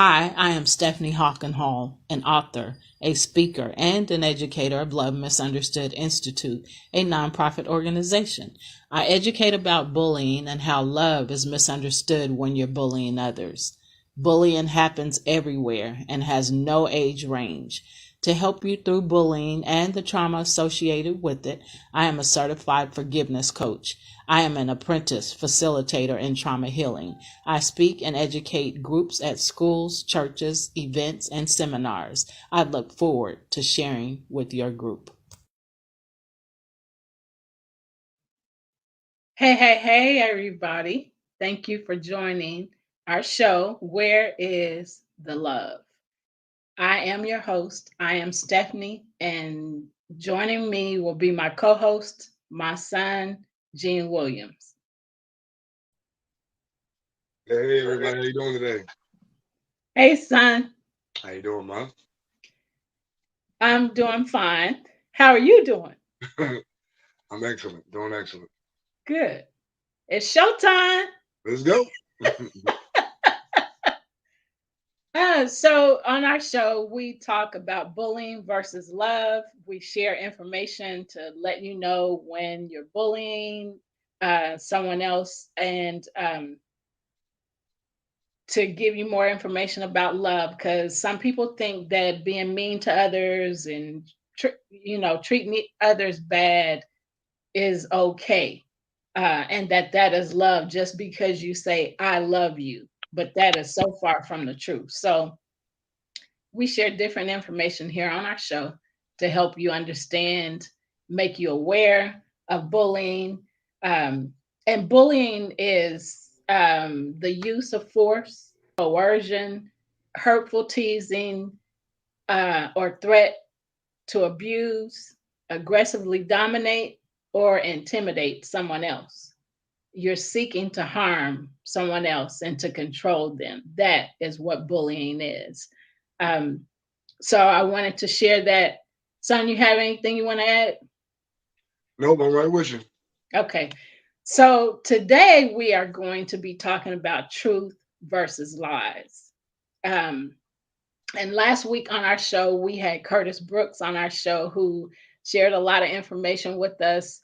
Hi, I am Stephanie Hawken Hall, an author, a speaker, and an educator of Love Misunderstood Institute, a nonprofit organization. I educate about bullying and how love is misunderstood when you're bullying others. Bullying happens everywhere and has no age range. To help you through bullying and the trauma associated with it, I am a certified forgiveness coach. I am an apprentice facilitator in trauma healing. I speak and educate groups at schools, churches, events, and seminars. I look forward to sharing with your group. Hey, everybody. Thank you for joining our show, Where is the Love? I am your host. I am Stephanie, and joining me will be my co host, my son, Gene Williams. Hey everybody, how you doing today? Hey, son. How you doing, Mom? I'm doing fine. How are you doing? I'm excellent, doing excellent. Good. It's showtime. Let's go. So on our show, we talk about bullying versus love. We share information to let you know when you're bullying someone else and to give you more information about love. Because some people think that being mean to others and treating others bad is okay, and that is love just because you say I love you. But that is so far from the truth. So we share different information here on our show to help you understand, make you aware of bullying. Um, and bullying is the use of force, coercion, hurtful teasing, or threat to abuse, aggressively dominate, or intimidate someone else. You're seeking to harm someone else and to control them. That is what bullying is. Um, so I wanted to share that. Son, you have anything you want to add? Nope, I'm right with you. Okay. So today we are going to be talking about truth versus lies. Um, and last week on our show, we had Curtis Brooks on our show who shared a lot of information with us.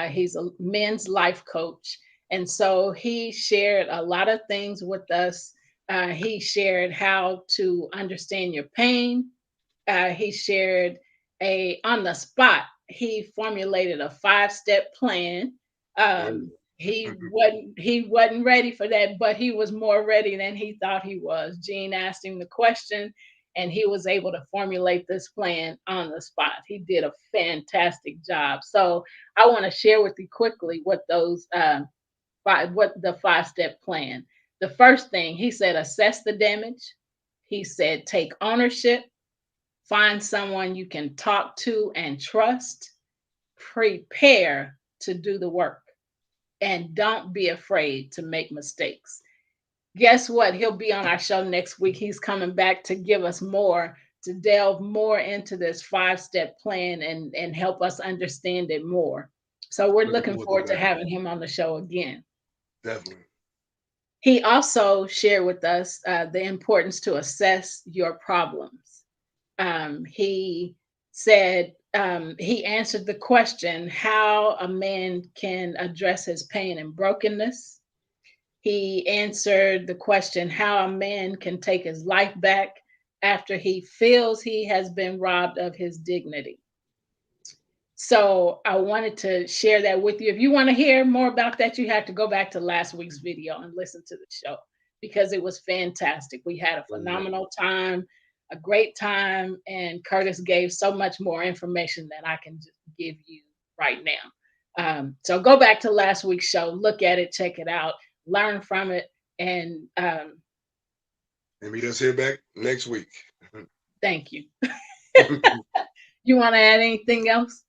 He's a men's life coach. And so he shared a lot of things with us. He shared how to understand your pain. He shared on the spot, he formulated a 5-step plan. Oh, He wasn't ready for that, but he was more ready than he thought he was. Gene asked him the question, and he was able to formulate this plan on the spot. He did a fantastic job. So I want to share with you quickly what the 5-step plan. The first thing he said: assess the damage. He said take ownership. Find someone you can talk to and trust. Prepare to do the work. And don't be afraid to make mistakes. Guess what? He'll be on our show next week. He's coming back to give us more, to delve more into this 5-step plan and help us understand it more. So we're looking looking forward to forward to that. having him on the show again. Definitely. He also shared with us the importance to assess your problems. He said he answered the question how a man can address his pain and brokenness. He answered the question how a man can take his life back after he feels he has been robbed of his dignity. So I wanted to share that with you. If you want to hear more about that, you have to go back to last week's video and listen to the show because it was fantastic. We had a Mhm. phenomenal time, a great time, and Curtis gave so much more information than I can just give you right now. So go back to last week's show, look at it, check it out, learn from it, and And meet us here back next week. thank you. You want to add anything else?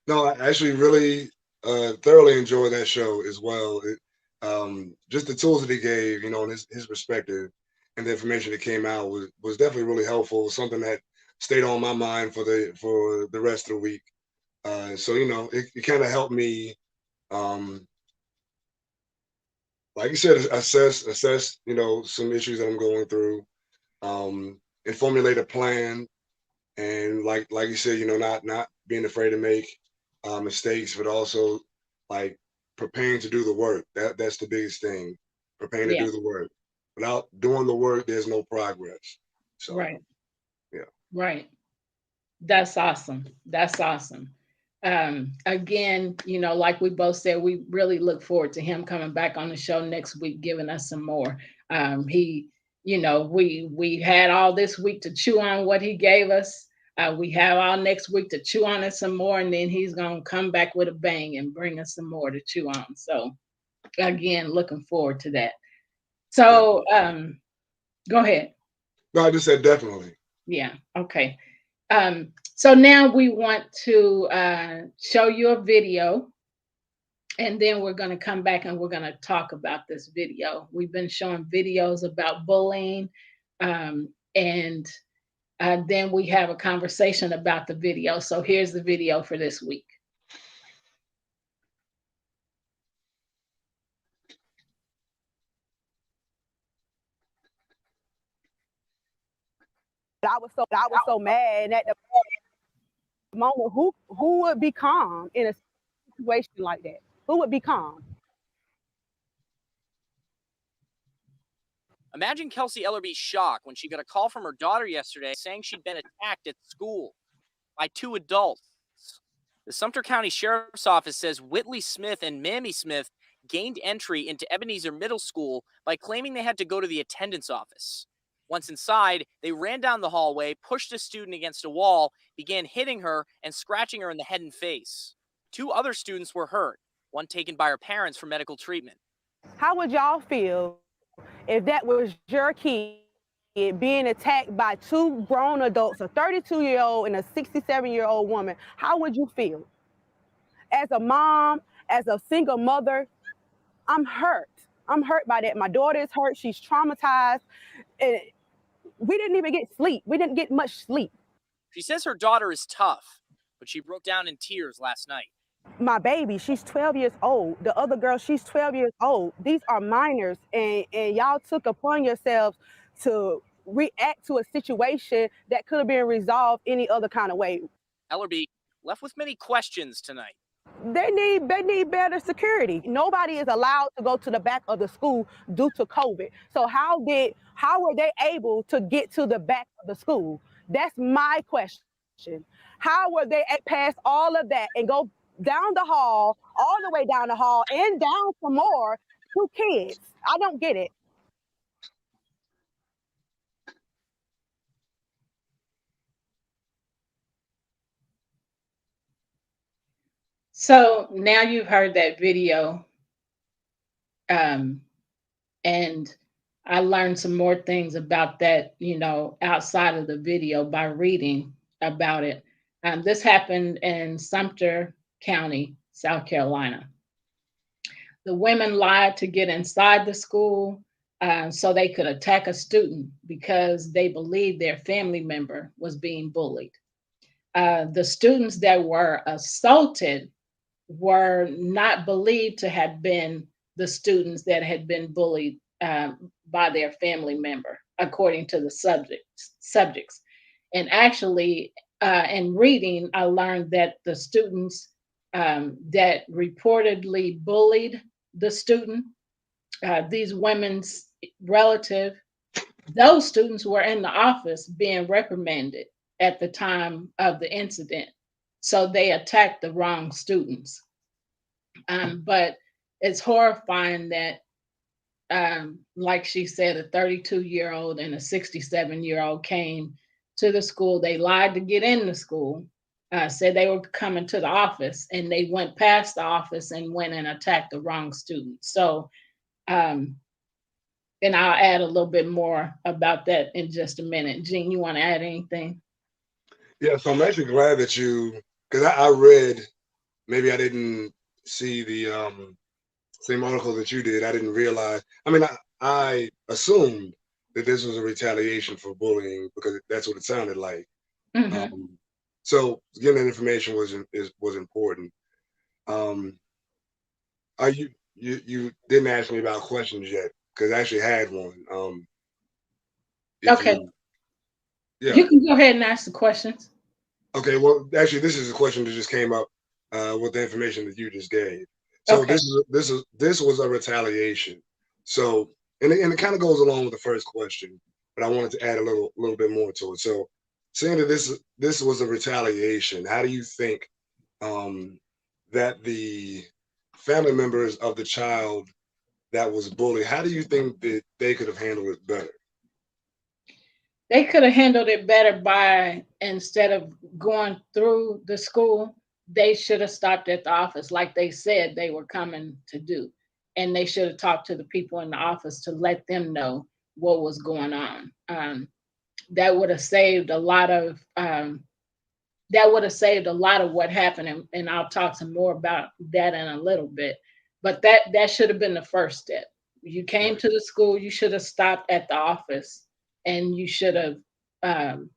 No, I actually really thoroughly enjoyed that show as well. Just the tools that he gave, and his perspective and the information that came out was definitely really helpful. Something that stayed on my mind for the rest of the week. So it kind of helped me, um, like you said, assess some issues that I'm going through. and formulate a plan. And like you said, not being afraid to make mistakes, but also like preparing to do the work. That's the biggest thing. Preparing to Yeah, do the work. Without doing the work, there's no progress. So right, yeah, right. That's awesome. That's awesome. Again, like we both said, we really look forward to him coming back on the show next week, giving us some more. He, we had all this week to chew on what he gave us. We have all next week to chew on it some more, and then he's gonna come back with a bang and bring us some more to chew on. So again, looking forward to that. So definitely. go ahead. No, I just said definitely. Yeah, okay. So now we want to show you a video, and then we're going to come back and we're going to talk about this video. We've been showing videos about bullying, and then we have a conversation about the video. So here's the video for this week. I was so mad at the moment. Who would be calm in a situation like that? Who would be calm? Imagine Kelsey Ellerby's shock when she got a call from her daughter yesterday saying she'd been attacked at school by two adults. The Sumter County Sheriff's Office says Whitley Smith and Mamie Smith gained entry into Ebenezer Middle School by claiming they had to go to the attendance office. Once inside, they ran down the hallway, pushed a student against a wall, began hitting her and scratching her in the head and face. Two other students were hurt, one taken by her parents for medical treatment. How would y'all feel if that was your kid being attacked by two grown adults, a 32-year-old and a 67-year-old woman? How would you feel? As a mom, as a single mother, I'm hurt. I'm hurt by that. My daughter is hurt. She's traumatized. And we didn't even get sleep. We didn't get much sleep. She says her daughter is tough, but she broke down in tears last night. My baby, she's 12 years old. The other girl, she's 12 years old. These are minors, and y'all took upon yourselves to react to a situation that could have been resolved any other kind of way. Ellerby left with many questions tonight. They need better security. Nobody is allowed to go to the back of the school due to COVID. So how were they able to get to the back of the school? That's my question. How were they past all of that and go down the hall, all the way down the hall and down some more to kids? I don't get it. So now you've heard that video, um, and I learned some more things about that, outside of the video by reading about it. This happened in Sumter County, South Carolina. The women lied to get inside the school so they could attack a student because they believed their family member was being bullied. The students that were assaulted were not believed to have been the students that had been bullied by their family member, according to the subjects. And actually, in reading, I learned that the students that reportedly bullied the student, these women's relative, those students were in the office being reprimanded at the time of the incident. So they attacked the wrong students. But it's horrifying that, like she said, a 32-year-old and a 67-year-old came to the school. They lied to get in the school, said they were coming to the office, and they went past the office and went and attacked the wrong student. So, um, and I'll add a little bit more about that in just a minute. Jean, you want to add anything? Yeah, so I'm actually glad that because I read, maybe I didn't see the same article that you did. I didn't realize. I mean, I assumed that this was a retaliation for bullying because that's what it sounded like. Mm-hmm. Um, so getting that information was important. Um, are you didn't ask me about questions yet because I actually had one. if Okay, you, yeah. you can go ahead and ask the questions. Okay, well, actually, this is a question that just came up with the information that you just gave. So Okay. this was a retaliation. So and it kind of goes along with the first question, but I wanted to add a little bit more to it. So saying that this was a retaliation, how do you think um, that the family members of the child that was bullied, how do you think that they could have handled it better? They could have handled it better by, instead of going through the school, they should have stopped at the office like they said they were coming to do. And they should have talked to the people in the office to let them know what was going on. That would have saved a lot of what happened, and I'll talk some more about that in a little bit. But that should have been the first step. You came Right. to the school, you should have stopped at the office, and you should have um,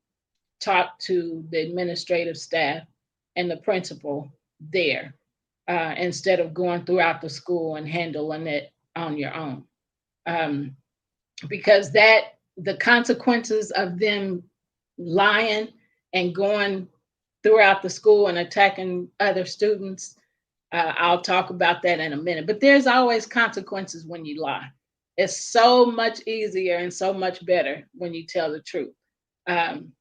talked to the administrative staff and the principal there, instead of going throughout the school and handling it on your own. Um, because that the consequences of them lying and going throughout the school and attacking other students, I'll talk about that in a minute. But there's always consequences when you lie. It's so much easier and so much better when you tell the truth. Um,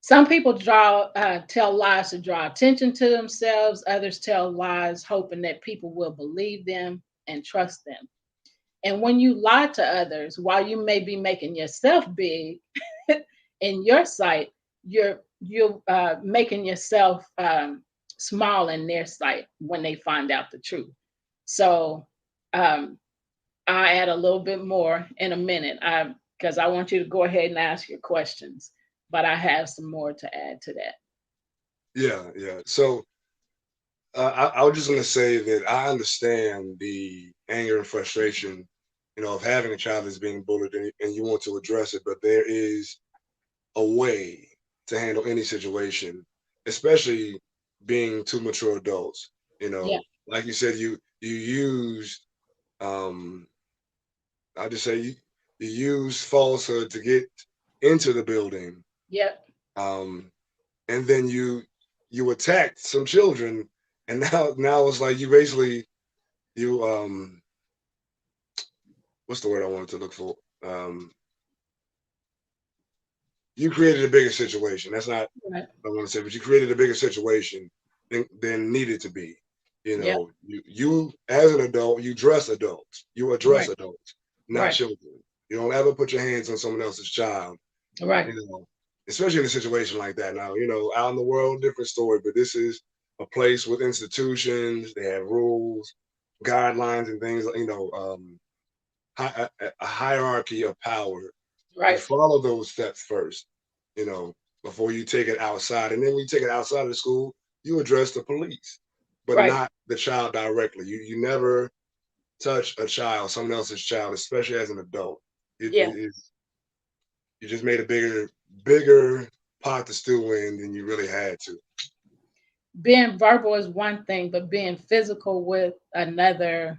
some people tell lies to draw attention to themselves. Others tell lies hoping that people will believe them and trust them. And when you lie to others, while you may be making yourself big in your sight, you're making yourself small in their sight when they find out the truth. So um, I'll add a little bit more in a minute, because I want you to go ahead and ask your questions. But I have some more to add to that. Yeah, yeah. So I was just going to say that I understand the anger and frustration, of having a child that's being bullied and you want to address it, but there is a way to handle any situation, especially being two mature adults. Yeah, Like you said, you used um, I just say you use falsehood to get into the building, yep, um, and then you attacked some children, and now it's like you basically you what's the word I wanted to look for? Um, you created a bigger situation. That's not right, what I want to say, but you created a bigger situation than needed to be. yep, You as an adult, you dress adults, you address right, adults, not right, children. You don't ever put your hands on someone else's child. right, You know, especially in a situation like that. Now, out in the world, different story, but this is a place with institutions. They have rules, guidelines, and things. A hierarchy of power. You right, follow those steps first, you know, before you take it outside. And then when you take it outside of the school, you address the police, but right. not the child directly. You never touch a child, someone else's child, especially as an adult. Yeah. You just made a bigger pot to stew in than you really had to. Being verbal is one thing, but being physical with another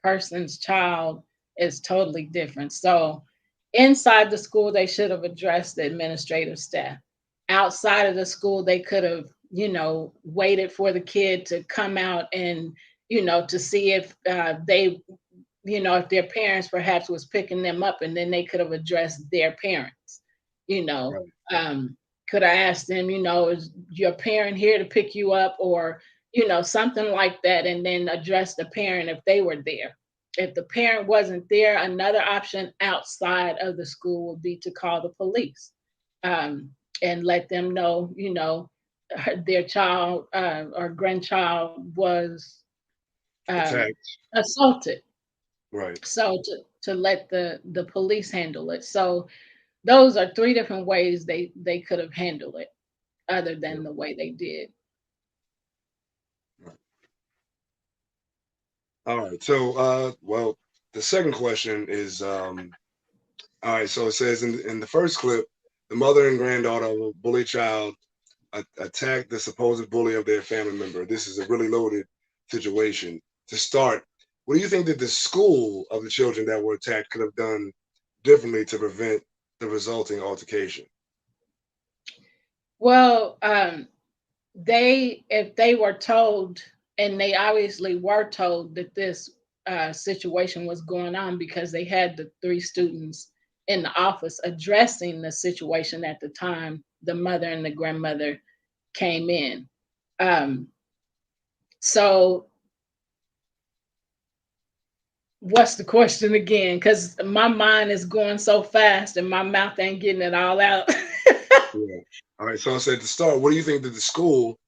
person's child is totally different. So, inside the school, they should have addressed the administrative staff. Outside of the school, they could have, waited for the kid to come out and, to see if if their parents perhaps was picking them up, and then they could have addressed their parents. You know, Right. um, could I ask them, is your parent here to pick you up, or something like that, and then address the parent if they were there. If the parent wasn't there, another option outside of the school would be to call the police, um, and let them know, their child or grandchild was um, Attacked. assaulted, Right. so to let the police handle it. So those are three different ways they could have handled it, other Yeah. than the way they did. Right. All right. So, well, the second question is, all right. So it says in the first clip, the mother and granddaughter of a bully child attacked the supposed bully of their family member. This is a really loaded situation. To start, what do you think that the school of the children that were attacked could have done differently to prevent the resulting altercation? Well, if they were told, and they obviously were told that this situation was going on, because they had the three students in the office addressing the situation at the time the mother and the grandmother came in. Um, so, what's the question again? Because my mind is going so fast and my mouth ain't getting it all out. Yeah. All right. So I said to start, what do you think that the school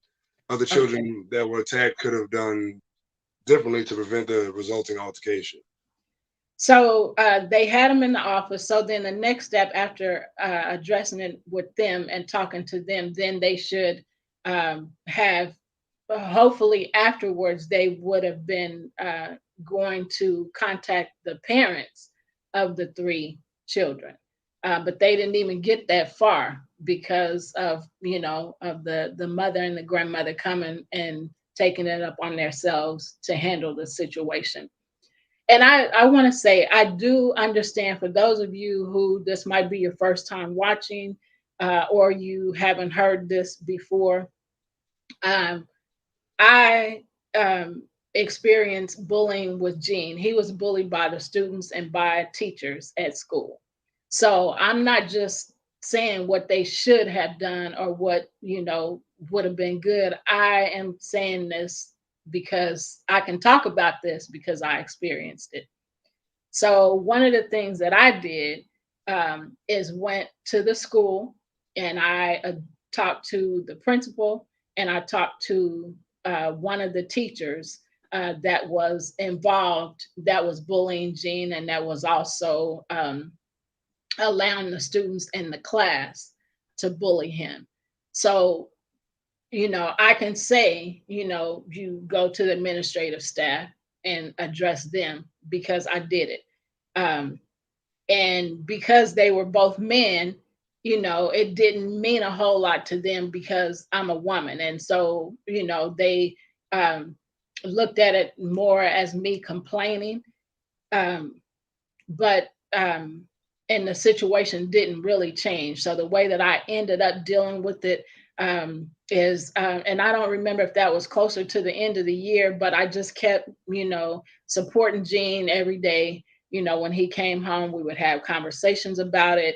of the Okay. children that were attacked could have done differently to prevent the resulting altercation? So they had them in the office. So then the next step after addressing it with them and talking to them, then they should have, hopefully afterwards, they would have been going to contact the parents of the three children. But they didn't even get that far because of, of the mother and the grandmother coming and taking it up on themselves to handle the situation. And I want to say, I do understand for those of you who this might be your first time watching, or you haven't heard this before. Um, I experienced bullying with Gene. He was bullied by the students and by teachers at school. So I'm not just saying what they should have done or what, would have been good. I am saying this because I can talk about this because I experienced it. So one of the things that I did is went to the school, and I talked to the principal, and I talked to one of the teachers that was involved, that was bullying Gene, and that was also allowing the students in the class to bully him. So, I can say, you go to the administrative staff and address them, because I did it. Um, and because they were both men, it didn't mean a whole lot to them because I'm a woman. And so, they um, looked at it more as me complaining. Um, but and the situation didn't really change. So the way that I ended up dealing with it is, and I don't remember if that was closer to the end of the year, but I just kept, supporting Gene every day. When he came home, we would have conversations about it.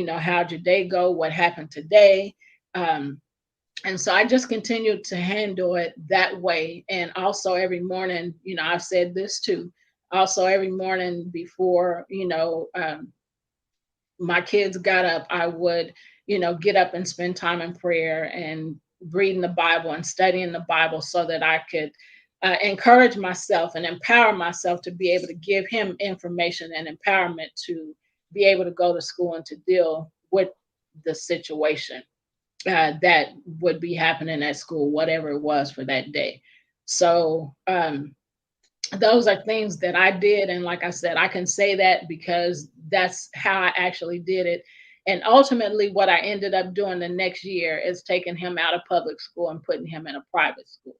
How'd your day go? What happened today? Um, and so I just continued to handle it that way. And also every morning, I've said this too. Also every morning before, my kids got up, I would, get up and spend time in prayer and reading the Bible and studying the Bible so that I could encourage myself and empower myself to be able to give him information and empowerment to be able to go to school and to deal with the situation that would be happening at school, whatever it was for that day. So those are things that I did. And like I said, I can say that because that's how I actually did it. And ultimately, what I ended up doing the next year is taking him out of public school and putting him in a private school.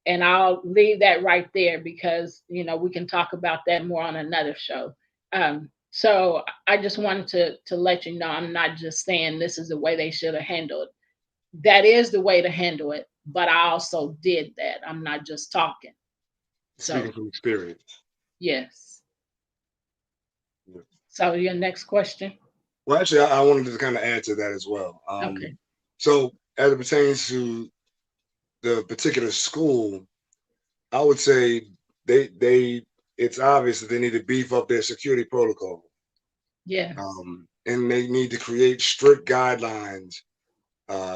And I'll leave that right there because, we can talk about that more on another show. So I just wanted to let you know, I'm not just saying this is the way they should have handled it. That is the way to handle it, but I also did that. I'm not just talking. Speaking So, from experience. yes. Yeah. So, your next question? Well, actually, I wanted to kind of add to that as well. Okay. So as it pertains to the particular school, I would say they it's obvious that they need to beef up their security protocol, Yes. and they need to create strict guidelines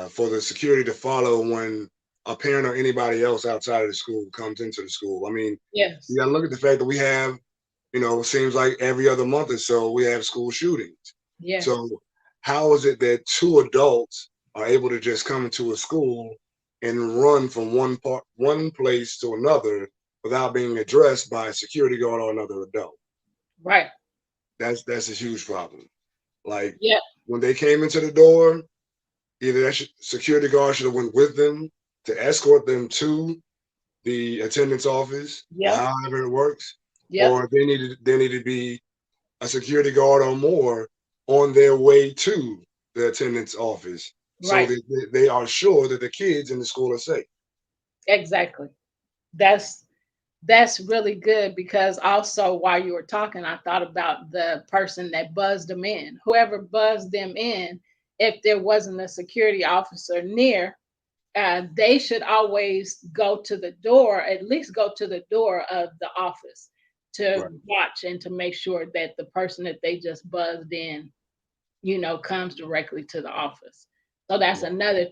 for the security to follow when a parent or anybody else outside of the school comes into the school. I mean, you Yes. got to look at the fact that we have, it seems like every other month or so we have school shootings. Yes. So how is it that two adults are able to just come into a school and run from one place to another without being addressed by a security guard or another adult? Right. That's a huge problem. Like Yep. when they came into the door, either security guard should have went with them to escort them to the attendance office or Yep. however it works, Yep. or they needed to be a security guard or more on their way to the attendance office, so Right. that they are sure that the kids in the school are safe. Exactly. That's really good, because also while you were talking, I thought about the person that buzzed them in. Whoever buzzed them in, if there wasn't a security officer near, they should always go to the door, at least go to the door of the office to Right. watch and to make sure that the person that they just buzzed in, comes directly to the office. So that's Right. another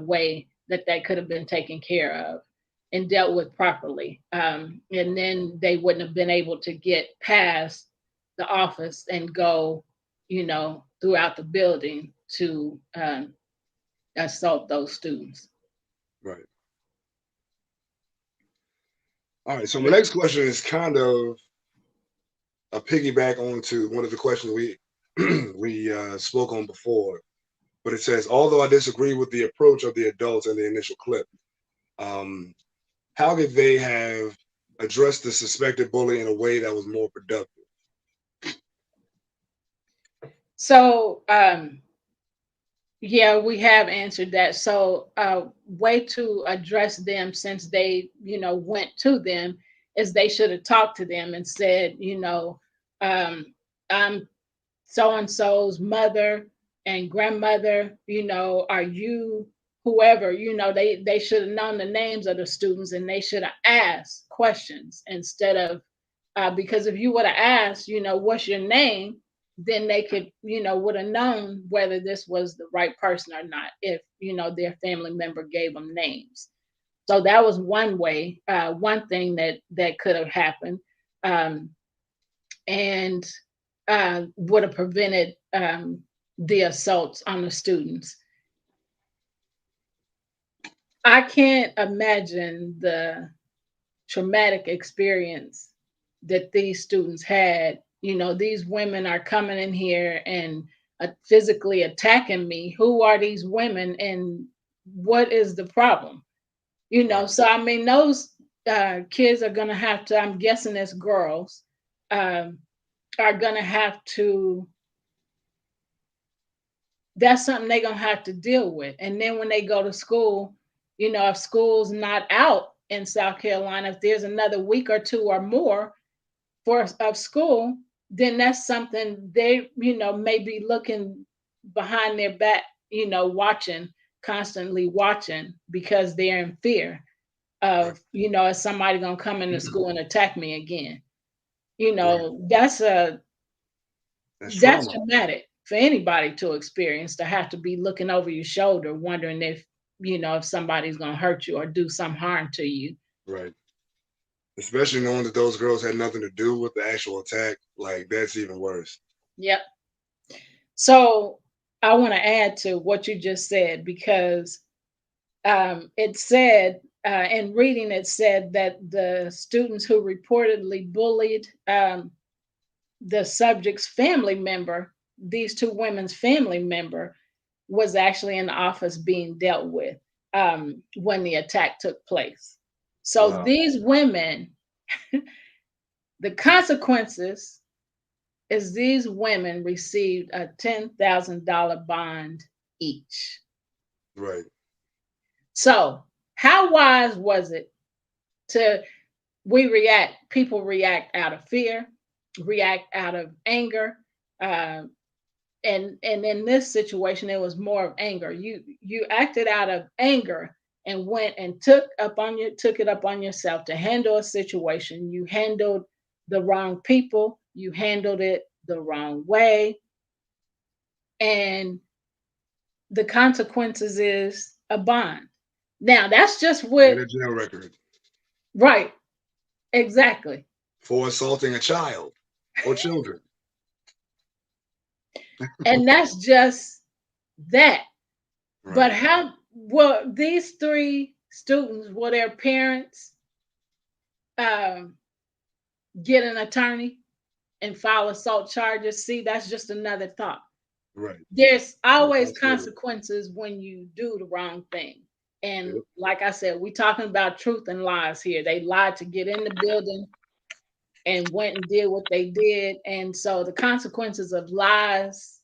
way that that could have been taken care of and dealt with properly. And then they wouldn't have been able to get past the office and go, throughout the building to assault those students. Right. All right. So my next question is kind of a piggyback onto one of the questions we spoke on before, but it says, although I disagree with the approach of the adults in the initial clip, um, how could they have addressed the suspected bully in a way that was more productive? So, yeah, we have answered that. So, way to address them, since they, went to them, is they should have talked to them and said, I'm so and so's mother and grandmother. Are you whoever? They should have known the names of the students, and they should have asked questions instead of, because if you would have asked, what's your name, then they could, would have known whether this was the right person or not, if, their family member gave them names. So that was one way, one thing that could have happened, um, and would have prevented the assaults on the students. I can't imagine the traumatic experience that these students had. These women are coming in here and physically attacking me. Who are these women, and what is the problem? Right. So I mean, those kids are gonna have to. I'm guessing it's girls. Um, are gonna have to. That's something they're gonna have to deal with. And then when they go to school, if school's not out in South Carolina, if there's another week or two or more of school, then that's something they, may be looking behind their back, watching, constantly watching, because they're in fear Right. of, is somebody gonna come into school and attack me again? Right. That's That's trauma. traumatic for anybody to experience, to have to be looking over your shoulder, wondering if, if somebody's gonna hurt you or do some harm to you. Right. Especially knowing that those girls had nothing to do with the actual attack. Like, that's even worse. Yep. So I want to add to what you just said, because it said, in reading, it said that the students who reportedly bullied the subject's family member, these two women's family member, was actually in the office being dealt with when the attack took place. So Wow. these women, the consequences is these women received a $10,000 bond each. Right. So how wise was it to people react out of fear, react out of anger, uh, and in this situation it was more of anger. You acted out of anger and went and took it up on yourself to handle a situation. You handled the wrong people, you handled it the wrong way, and the consequences is a bond. Now that's just And what. a jail record Right, exactly. for assaulting a child or children. And that's just that. But Right. how, well, these three students, will their parents um, get an attorney and file assault charges? See, that's just another thought. Right. There's Right. always Absolutely. consequences when you do the wrong thing. And Yep. like I said, we're talking about truth and lies here. They lied to get in the building, and went and did what they did. And so the consequences of lies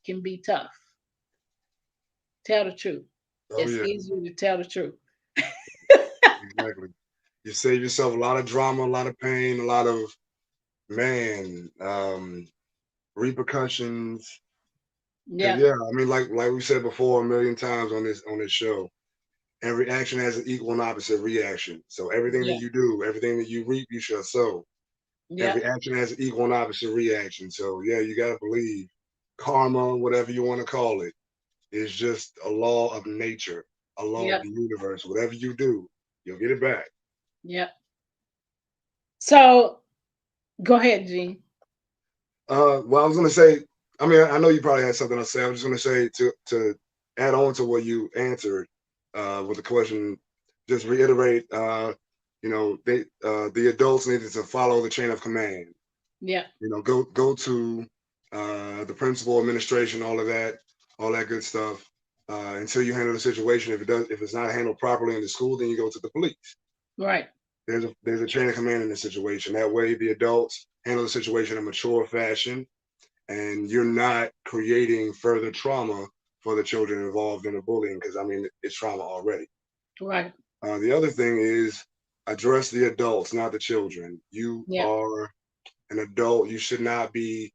can be tough. Tell the truth. Oh It's yeah, easier to tell the truth. exactly. You save yourself a lot of drama, a lot of pain, a lot of man repercussions. Cause Yeah, yeah, I mean, like we said before a million times on this show, every action has an equal and opposite reaction. So everything that yeah, you do, everything that you reap, you shall sow. yeah, Every action has an equal and opposite reaction. So yeah, you gotta believe karma, whatever you want to call it, is just a law of nature, a law of yeah, the universe. Whatever you do, you'll get it back. yeah. So go ahead, Gene. Well, I was gonna say, I mean, I know you probably had something to say. I was just gonna say to add on to what you answered with the question, just reiterate. They the adults needed to follow the chain of command. Yeah, Go to the principal, administration, all that good stuff. Until you handle the situation. If it's not handled properly in the school, then you go to the police. right, There's a chain of command in the situation. That way, the adults handle the situation in a mature fashion, and you're not creating further trauma for the children involved in the bullying. Because I mean, it's trauma already. right. The other thing is address the adults, not the children. You Yeah, are an adult. You should not be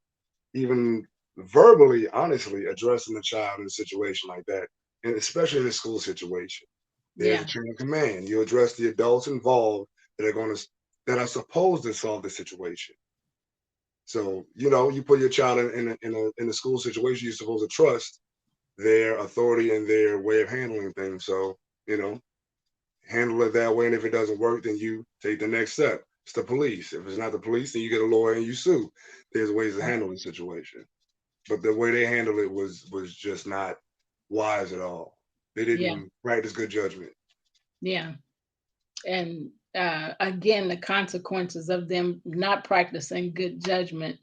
even verbally, honestly, addressing a child in a situation like that, and especially in a school situation. There's a yeah, chain of command. You address the adults involved that are supposed to solve the situation. So you put your child in a school situation. You're supposed to trust their authority and their way of handling things. So you know, handle it that way. And if it doesn't work, then you take the next step. It's the police. If it's not the police, then you get a lawyer and you sue. There's ways to right. handle the situation. But the way they handled it was just not wise at all. They Yeah, didn't practice good judgment. yeah. And again, the consequences of them not practicing good judgment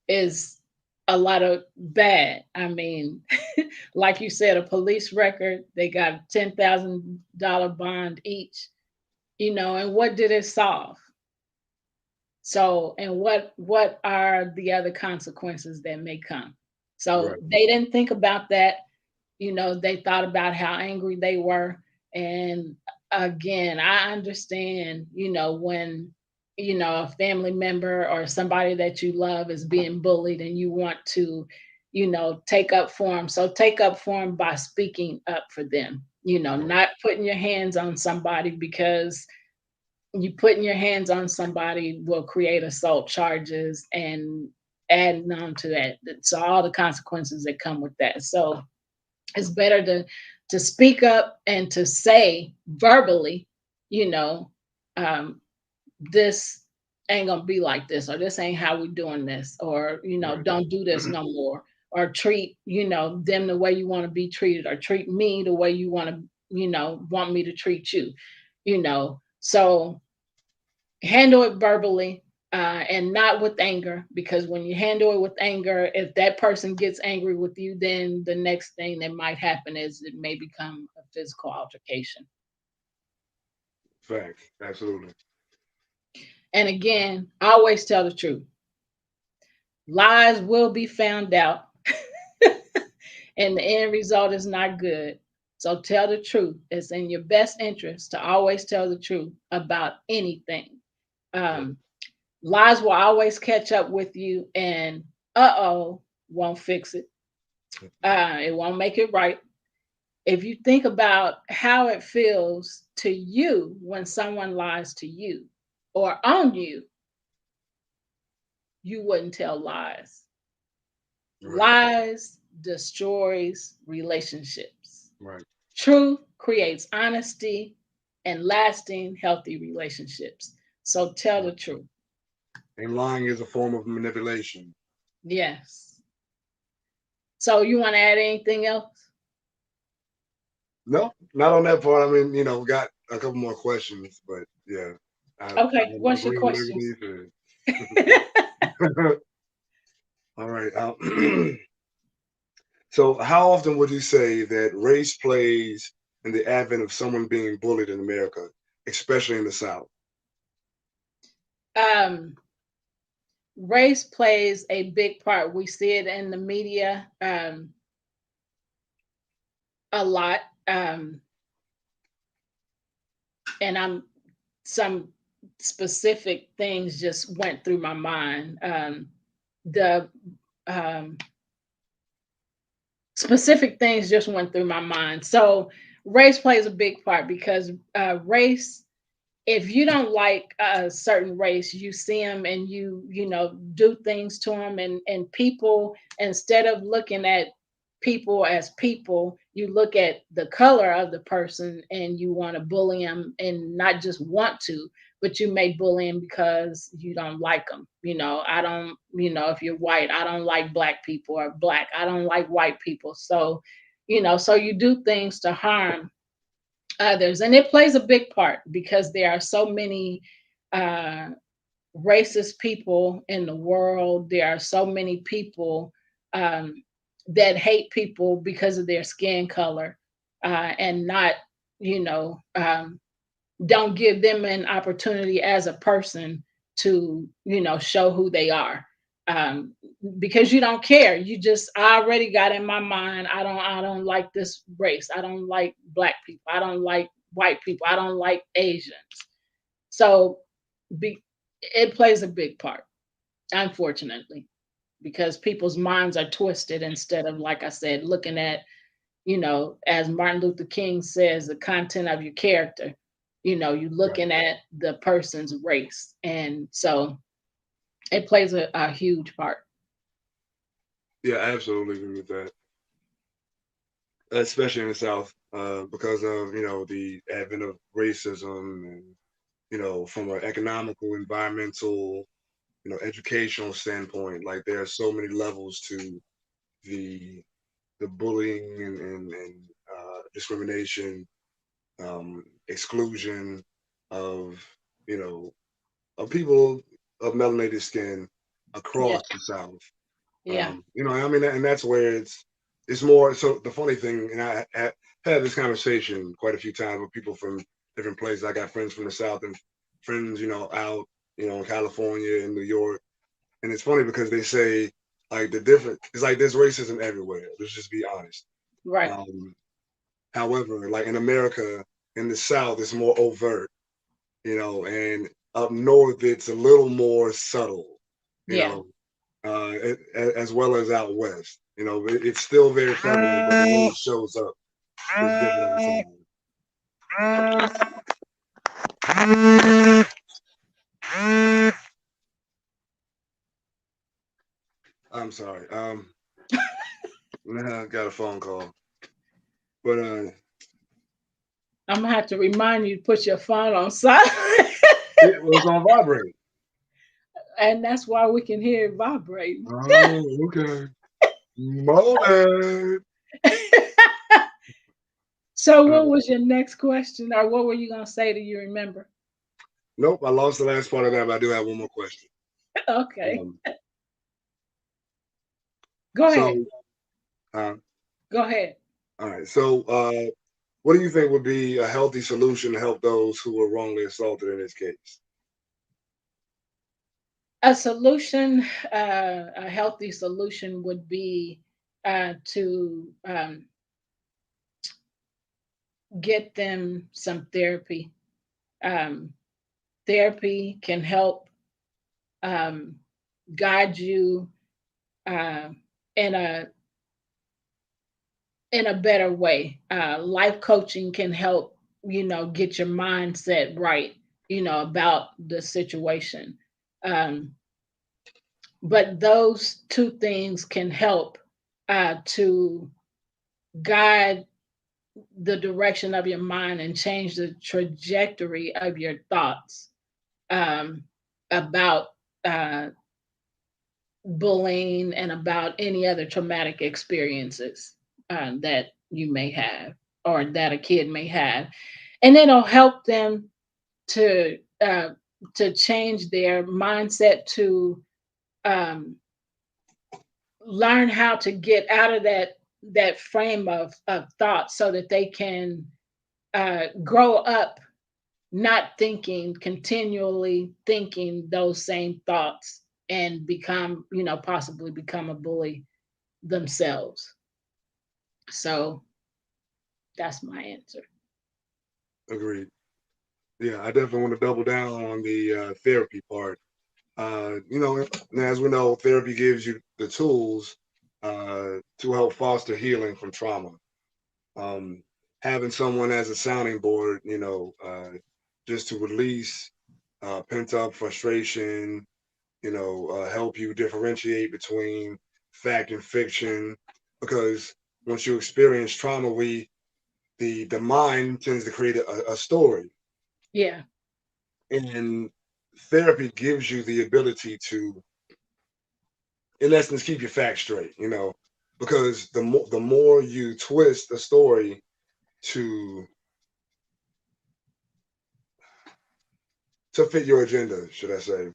is a lot of bad. I mean, like you said, a police record, they got $10,000 bond each, and what did it solve? So, and what are the other consequences that may come? So Right. they didn't think about that. They thought about how angry they were. And again, I understand, when, a family member or somebody that you love is being bullied and you want to, take up for them. So take up for them by speaking up for them, Right. not putting your hands on somebody, because you putting your hands on somebody will create assault charges and adding on to that. So all the consequences that come with that. So it's better to speak up and to say verbally, you know, um, this ain't gonna be like this, or this ain't how we doing this, or Right. don't do this no more, or treat them the way you want to be treated, or treat me the way you want to want me to treat you. So handle it verbally, and not with anger, because when you handle it with anger, if that person gets angry with you, then the next thing that might happen is it may become a physical altercation. Facts. Absolutely. And again, always tell the truth. Lies will be found out, and the end result is not good. So tell the truth. It's in your best interest to always tell the truth about anything. Right. um, Lies will always catch up with you, and won't fix it. It won't make it right. If you think about how it feels to you when someone lies to you or on you, you wouldn't tell lies. Right. Lies destroys relationships. Right. Truth creates honesty and lasting, healthy relationships. So tell the Right. truth. And lying is a form of manipulation. Yes. So you want to add anything else? No, not on that part. I mean, we got a couple more questions, but yeah, I Okay. What's your agree with question? everything you said. All right. So, how often would you say that race plays in the advent of someone being bullied in America, especially in the South? um, race plays a big part. We see it in the media a lot, and I'm some specific things just went through my mind. The um, specific things just went through my mind. So race plays a big part because race, if you don't like a certain race, you see them and you do things to them, and people, instead of looking at people as people, you look at the color of the person and you want to bully them, and not just want to, but you may bully them because you don't like them. I don't, if you're white, I don't like black people, or black, I don't like white people. So so you do things to harm others, and it plays a big part because there are so many uh, racist people in the world. There are so many people um, that hate people because of their skin color, and not, you know, um, don't give them an opportunity as a person to, show who they are. Um, because you don't care. You just, I already got in my mind, I don't like this race. I don't like black people. I don't like white people. I don't like Asians. So be, it plays a big part, unfortunately, because people's minds are twisted instead of, like I said, looking at, as Martin Luther King says, the content of your character. You Right. looking at the person's race. And so it plays a huge part. Yeah, I absolutely agree with that, especially in the South, because of the advent of racism, and from an economical, environmental, educational standpoint. Like there are so many levels to the bullying and discrimination, exclusion of you know of people of melanated skin Yeah. across the South. Yeah. I mean, and that's where it's more. So the funny thing, and I had this conversation quite a few times with people from different places. I got friends from the South and friends, out, in California and New York. And it's funny because they say like the different. It's like there's racism everywhere. Let's just be honest. Right. Um, However, like in America, in the South, it's more overt, and up north, it's a little more subtle, you Yeah. know, as well as out west. It's still very prevalent, but the way it shows up is different every time. I'm sorry. I got a phone call, but I'm gonna have to remind you to put your phone on silent. it was on vibrate. And that's why we can hear it vibrating. Oh, okay. Molded. So Uh, what was your next question, or what were you gonna say? Do you remember? nope, I lost the last part of that, but I do have one more question. Okay. Um, Go ahead. so, uh, Go ahead. all right. So, what do you think would be a healthy solution to help those who were wrongly assaulted in this case? A solution, a healthy solution would be to get them some therapy. Um, Therapy can help um, guide you uh, in a better way. Life coaching can help, get your mindset right, about the situation. Um, but those two things can help to guide the direction of your mind and change the trajectory of your thoughts um, about uh, bullying and about any other traumatic experiences that you may have, or that a kid may have, and it'll help them to change their mindset, to um, learn how to get out of that frame of thought, so that they can grow up not thinking, continually thinking those same thoughts and become, possibly become a bully themselves. So that's my answer. Agreed. Yeah, I definitely want to double down on the therapy part. As we know, therapy gives you the tools to help foster healing from trauma. Um, Having someone as a sounding board, just to release pent up frustration, help you differentiate between fact and fiction. Because once you experience trauma, the mind tends to create a story, Yeah, and therapy gives you the ability to, in essence, keep your facts straight. Because the more you twist a story to fit your agenda, should I say,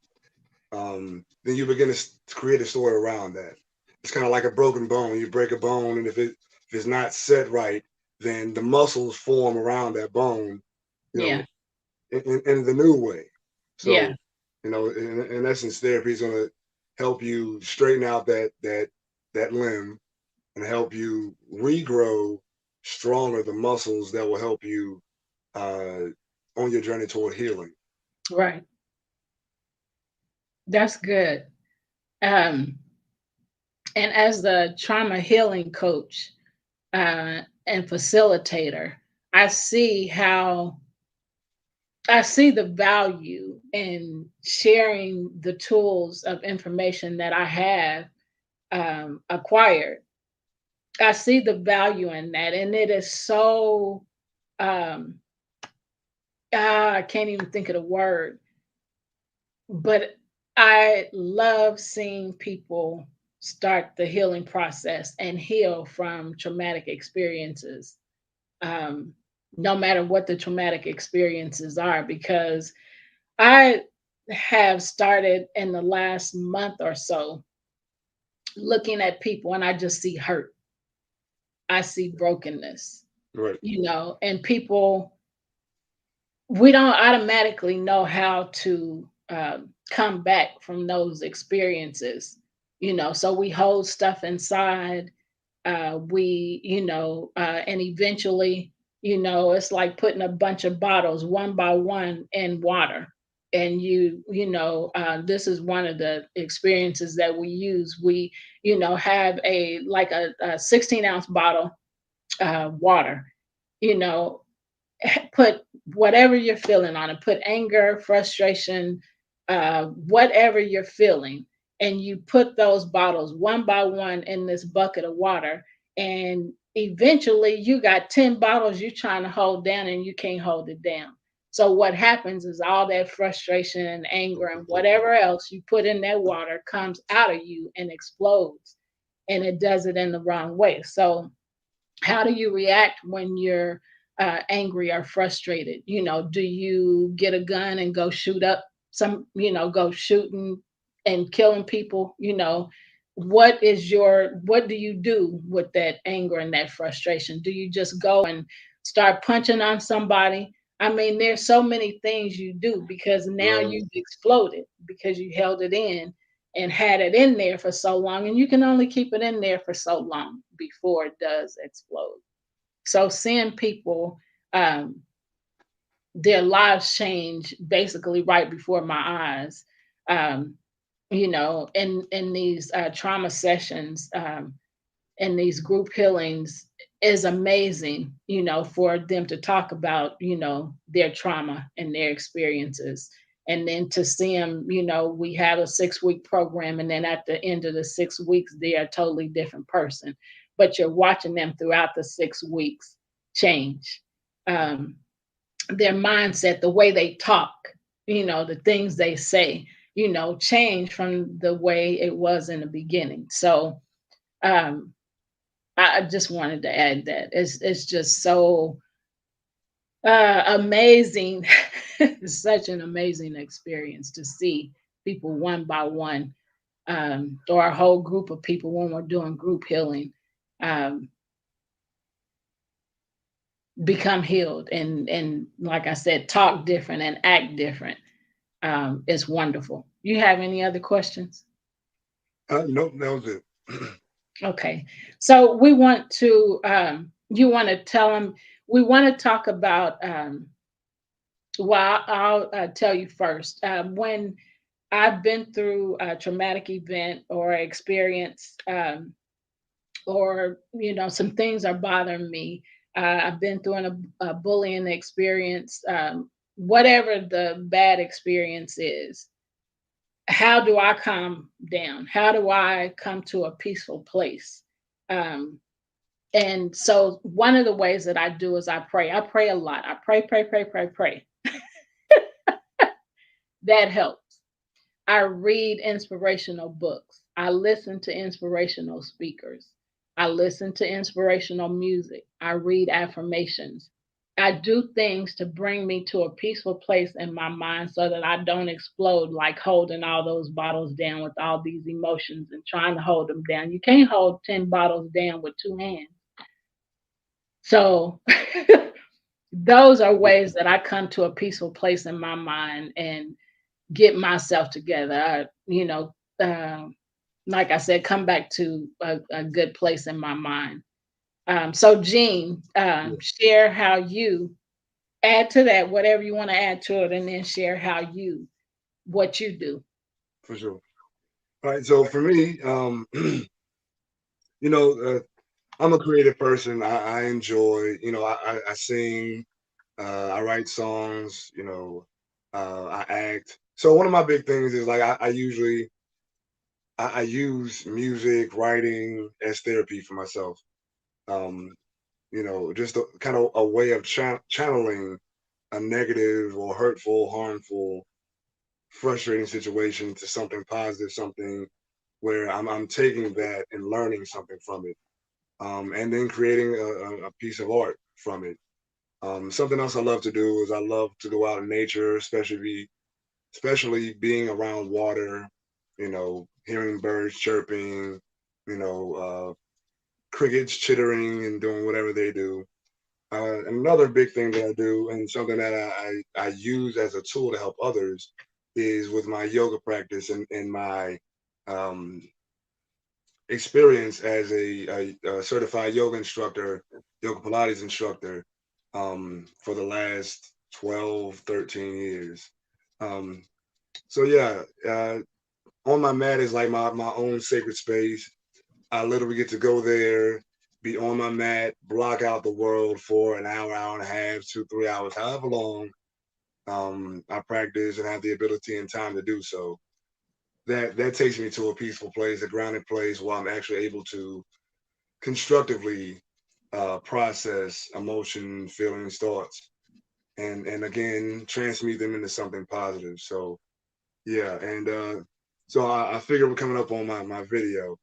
then you begin to create a story around that. It's kind of like a broken bone. You break a bone, and if it's not set right, then the muscles form around that bone, you know, yeah, in the new way. yeah, So, in essence, therapy is going to help you straighten out that limb and help you regrow stronger the muscles that will help you uh, on your journey toward healing. right. That's good. Um, and as the trauma healing coach and facilitator, I see how I see the value in sharing the tools of information that I have acquired. I see the value in that, and it is so. Um, I can't even think of the word, but I love seeing people start the healing process and heal from traumatic experiences, um, no matter what the traumatic experiences are, because I have started in the last month or so looking at people and I just see hurt. I see brokenness, Right. and people, we don't automatically know how to come back from those experiences, so we hold stuff inside. And eventually, it's like putting a bunch of bottles one by one in water. And this is one of the experiences that we use. We, have a 16-ounce bottle water, you know, put whatever you're feeling on it, put anger, frustration, whatever you're feeling, and you put those bottles one by one in this bucket of water. And eventually you got 10 bottles you're trying to hold down and you can't hold it down. So what happens is all that frustration and anger and whatever else you put in that water comes out of you and explodes, and it does it in the wrong way. So how do you react when you're angry or frustrated? Do you get a gun and go shoot up go shooting and killing people? What do you do with that anger and that frustration? Do you just go and start punching on somebody? I mean, there's so many things you do because now Right. you've exploded because you held it in and had it in there for so long, and you can only keep it in there for so long before it does explode. So seeing people, um, their lives change basically right before my eyes, um, in these trauma sessions, and these group healings is amazing, for them to talk about, their trauma and their experiences. And then to see them, we have a 6-week program, and then at the end of the 6 weeks, they're a totally different person. But you're watching them throughout the 6 weeks change. Um, their mindset, the way they talk, the things they say, change from the way it was in the beginning. So, um, I just wanted to add that it's just so amazing. It's such an amazing experience to see people one by one, or a whole group of people when we're doing group healing, um, become healed and like I said, talk different and act different. It's wonderful. You have any other questions? Nope, that was it. Okay. So we want to you want to tell them we want to talk about well, I'll tell you first. When I've been through a traumatic event or experience, or some things are bothering me. I've been through a bullying experience, whatever the bad experience is. How do I calm down? How do I come to a peaceful place? Um, and so one of the ways that I do is I pray. I pray a lot. I pray, pray, pray, pray, pray. That helps. I read inspirational books. I listen to inspirational speakers. I listen to inspirational music. I read affirmations. I do things to bring me to a peaceful place in my mind so that I don't explode like holding all those bottles down with all these emotions and trying to hold them down. You can't hold 10 bottles down with two hands. So, those are ways that I come to a peaceful place in my mind and get myself together. Like I said, come back to a good place in my mind. So, Jean, Yeah, share how you add to that, whatever you want to add to it, and then share what you do. for sure. All right, so for me, you know, I'm a creative person. I enjoy, I sing, I write songs, I act. So one of my big things is like I usually I use music, writing as therapy for myself. Um, just a kind of a way of channeling a negative or hurtful, harmful, frustrating situation to something positive, something where I'm taking that and learning something from it, and then creating a piece of art from it. Something else I love to do is I love to go out in nature, especially being around water, hearing birds chirping, you know, crickets chittering and doing whatever they do. Another big thing that I do, and something that I use as a tool to help others, is with my yoga practice and my um, experience as a certified yoga instructor, yoga Pilates instructor, for the last 12, 13 years. Um, so yeah, on my mat is like my own sacred space. I literally get to go there, be on my mat, block out the world for an hour, hour and a half, 2, 3 hours, however long I practice and have the ability and time to do so. That takes me to a peaceful place, a grounded place where I'm actually able to constructively process emotion, feelings, thoughts, and again transmute them into something positive. So yeah, and so I figure we're coming up on my video.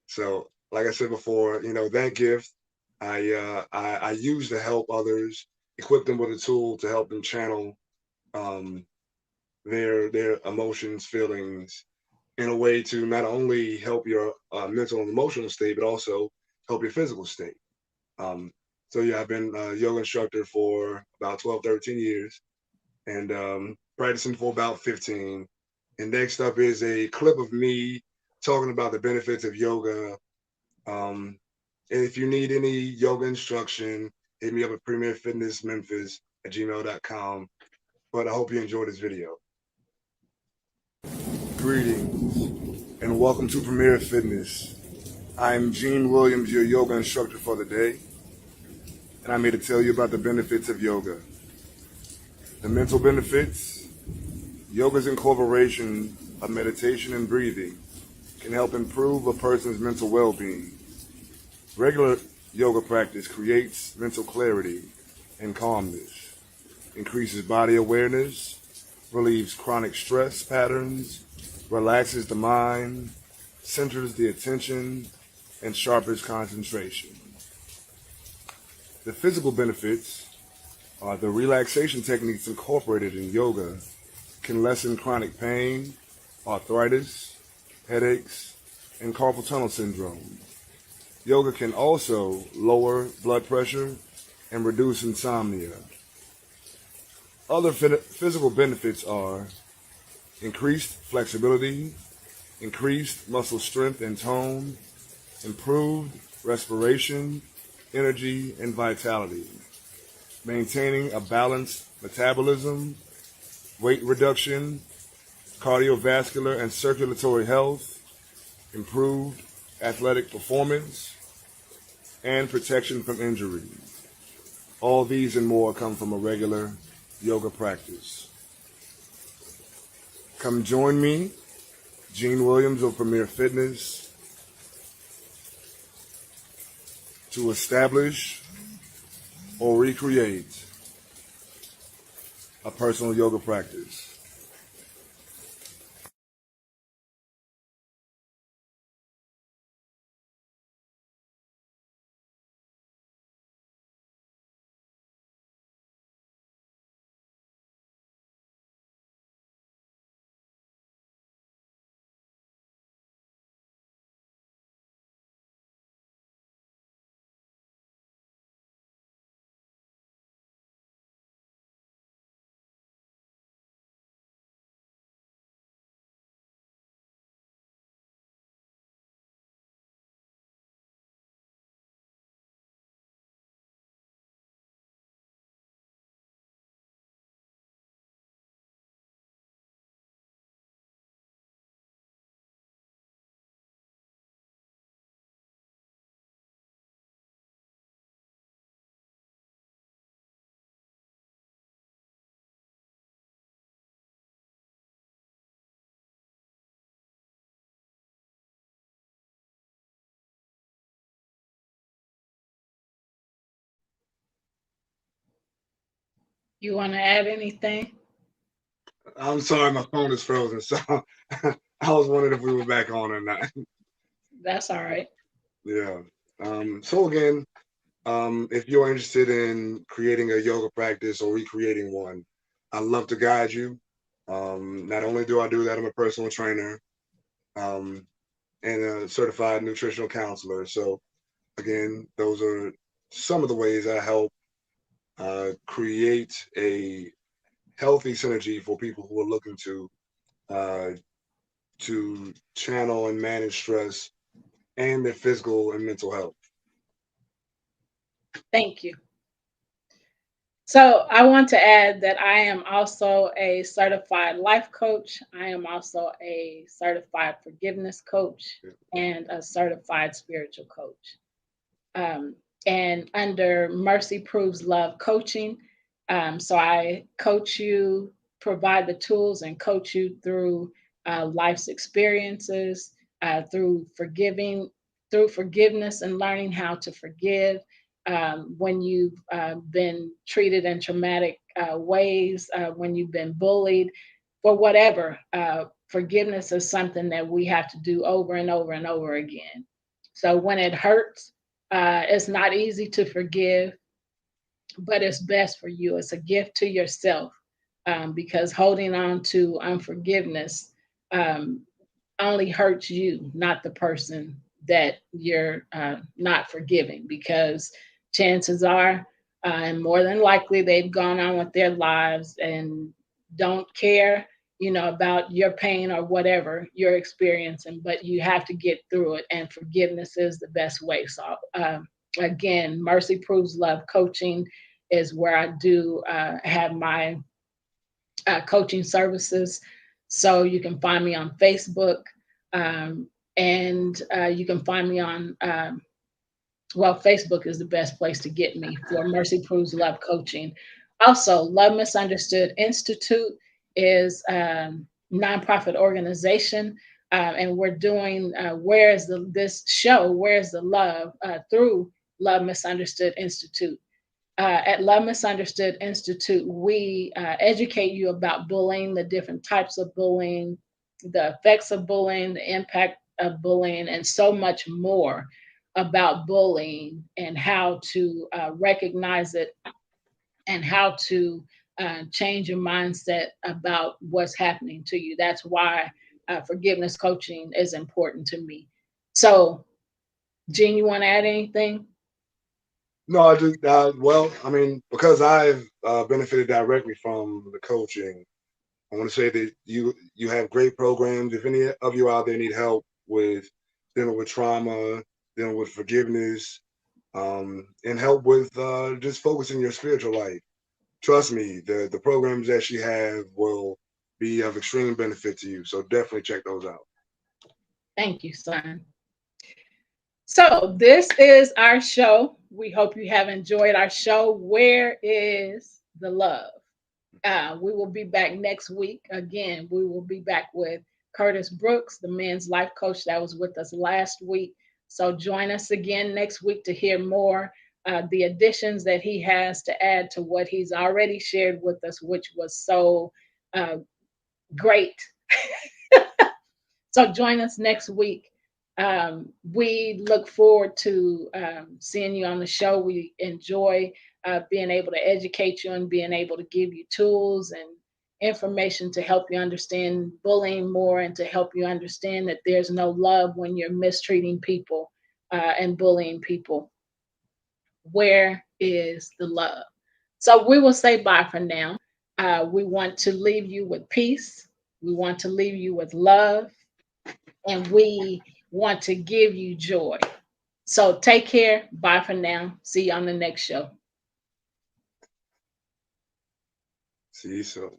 So, like I said before, that gift I use to help others, equip them with a tool to help them channel um, their emotions, feelings in a way to not only help your mental and emotional state, but also help your physical state. Um, so yeah, I've been a yoga instructor for about 12, 13 years and practicing for about 15. And next up is a clip of me talking about the benefits of yoga. And if you need any yoga instruction, hit me up at premierfitnessmemphis@gmail.com. But I hope you enjoyed this video. Greetings and welcome to Premier Fitness. I'm Gene Williams, your yoga instructor for the day, and I'm here to tell you about the benefits of yoga. The mental benefits: yoga's incorporation of meditation and breathing can help improve a person's mental well-being. Regular yoga practice creates mental clarity and calmness, increases body awareness, relieves chronic stress patterns, relaxes the mind, centers the attention, and sharpens concentration. The physical benefits are the relaxation techniques incorporated in yoga can lessen chronic pain, arthritis, headaches, and carpal tunnel syndrome. Yoga can also lower blood pressure, and reduce insomnia. Other physical benefits are increased flexibility, increased muscle strength and tone, improved respiration, energy, and vitality, maintaining a balanced metabolism, weight reduction, cardiovascular and circulatory health, improved athletic performance, and protection from injury. All these and more come from a regular yoga practice. Come join me, Gene Williams of Premier Fitness, to establish or recreate a personal yoga practice. You want to add anything? I'm sorry, my phone is frozen, so I was wondering if we were back on or not. That's all right. Yeah. So again, if you're interested in creating a yoga practice or recreating one, I'd love to guide you. Not only do I do that, I'm a personal trainer um, and a certified nutritional counselor. So again, those are some of the ways I help create a healthy synergy for people who are looking uh, to channel and manage stress and their physical and mental health. Thank you. So, I want to add that I am also a certified life coach. I am also a certified forgiveness coach and a certified spiritual coach. um, and under Mercy Proves Love coaching. So I coach you, provide the tools, and coach you through life's experiences, through forgiveness and learning how to forgive. When you've been treated in traumatic ways, when you've been bullied, for whatever, forgiveness is something that we have to do over and over and over again. So when it hurts, it's not easy to forgive, but it's best for you. It's a gift to yourself, because holding on to unforgiveness um, only hurts you, not the person that you're not forgiving, because chances are, and more than likely, they've gone on with their lives and don't care, about your pain or whatever you're experiencing, but you have to get through it, and forgiveness is the best way. So, again, Mercy Proves Love coaching is where I do have my coaching services. So you can find me on Facebook, um, and you can find me on, well, Facebook is the best place to get me for Mercy Proves Love Coaching. Also, Love Misunderstood Institute is nonprofit organization, and we're doing Where's the this show, Where's the Love, through Love Misunderstood Institute. At Love Misunderstood Institute, we educate you about bullying, the different types of bullying, the effects of bullying, the impact of bullying, and so much more about bullying and how to recognize it and how to change your mindset about what's happening to you. That's why forgiveness coaching is important to me. So, Jean, you want to add anything? No, I just well, I mean, because I've benefited directly from the coaching. I want to say that you have great programs. If any of you out there need help with dealing with trauma, dealing with forgiveness, and help with just focusing your spiritual life, trust me, the programs that she have will be of extreme benefit to you. So definitely check those out. Thank you, son. So this is our show. We hope you have enjoyed our show. Where is the love? We will be back next week. Again, we will be back with Curtis Brooks, the men's life coach that was with us last week. So join us again next week to hear more the additions that he has to add to what he's already shared with us, which was so uh, great. So join us next week. We look forward to seeing you on the show. We enjoy being able to educate you and being able to give you tools and information to help you understand bullying more and to help you understand that there's no love when you're mistreating people and bullying people. Where is the love? So we will say bye for now. We want to leave you with peace. We want to leave you with love and we want to give you joy. So take care. Bye for now. See you on the next show. See you soon.